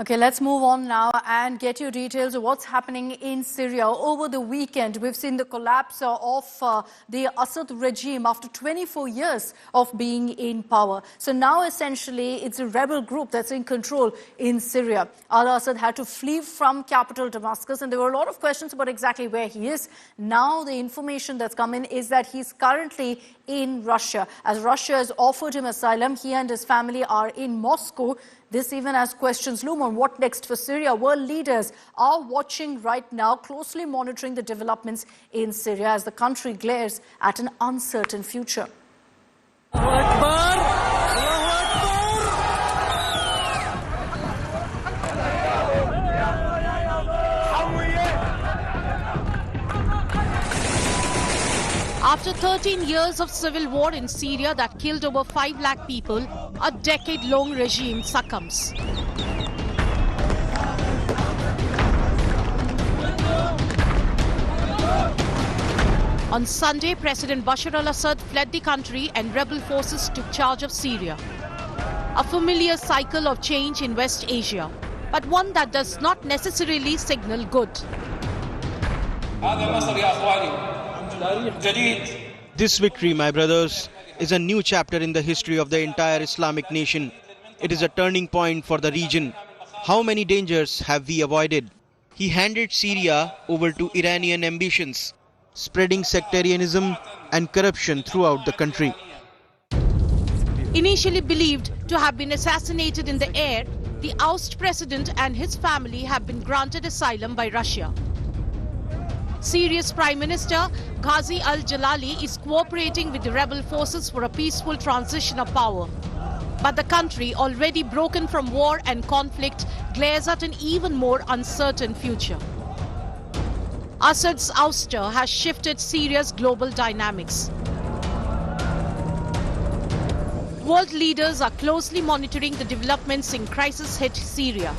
Okay, let's move on now and get you details of what's happening in Syria. Over the weekend, we've seen the collapse of the Assad regime after 24 years of being in power. So now essentially it's a rebel group that's in control in Syria. Al-Assad had to flee from capital Damascus, and there were a lot of questions about exactly where he is. Now the information that's come in is that he's currently in Russia. As Russia has offered him asylum, he and his family are in Moscow. This even as questions loom on what next for Syria. World leaders are watching right now, closely monitoring the developments in Syria as the country glares at an uncertain future. After 13 years of civil war in Syria that killed over 5 lakh people, a decade-long regime succumbs. On Sunday, President Bashar al-Assad fled the country and rebel forces took charge of Syria. A familiar cycle of change in West Asia, but one that does not necessarily signal good. This victory, my brothers, is a new chapter in the history of the entire Islamic nation. It is a turning point for the region. How many dangers have we avoided? He handed Syria over to Iranian ambitions, spreading sectarianism and corruption throughout the country. Initially believed to have been assassinated in the air, the ousted president and his family have been granted asylum by Russia. Syria's Prime Minister Ghazi al-Jalali is cooperating with the rebel forces for a peaceful transition of power. But the country, already broken from war and conflict, glares at an even more uncertain future. Assad's ouster has shifted Syria's global dynamics. World leaders are closely monitoring the developments in crisis-hit Syria.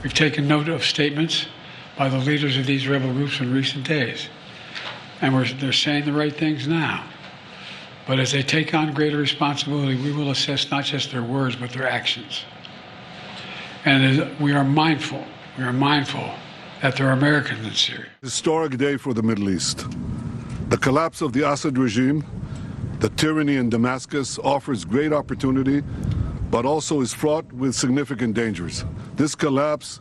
We've taken note of statements by the leaders of these rebel groups in recent days. And they're saying the right things now. But as they take on greater responsibility, we will assess not just their words, but their actions. And we are mindful that there are Americans in Syria. Historic day for the Middle East. The collapse of the Assad regime, the tyranny in Damascus offers great opportunity, but also is fraught with significant dangers. This collapse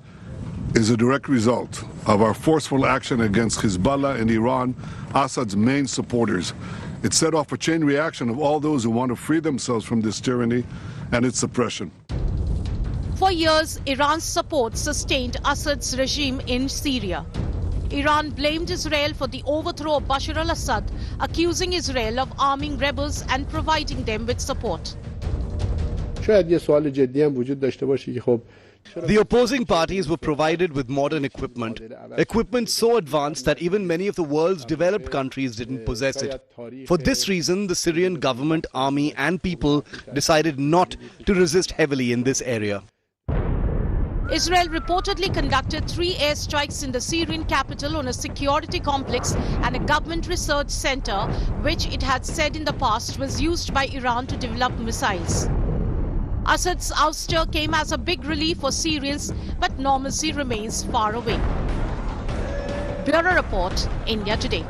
is a direct result of our forceful action against Hezbollah and Iran, Assad's main supporters. It set off a chain reaction of all those who want to free themselves from this tyranny and its suppression. For years, Iran's support sustained Assad's regime in Syria. Iran blamed Israel for the overthrow of Bashar al-Assad, accusing Israel of arming rebels and providing them with support. The opposing parties were provided with modern equipment so advanced that even many of the world's developed countries didn't possess it. For this reason, the Syrian government, army and people decided not to resist heavily in this area. Israel reportedly conducted 3 airstrikes in the Syrian capital on a security complex and a government research center, which it had said in the past was used by Iran to develop missiles. Assad's ouster came as a big relief for Syrians, but normalcy remains far away. Bureau Report, India Today.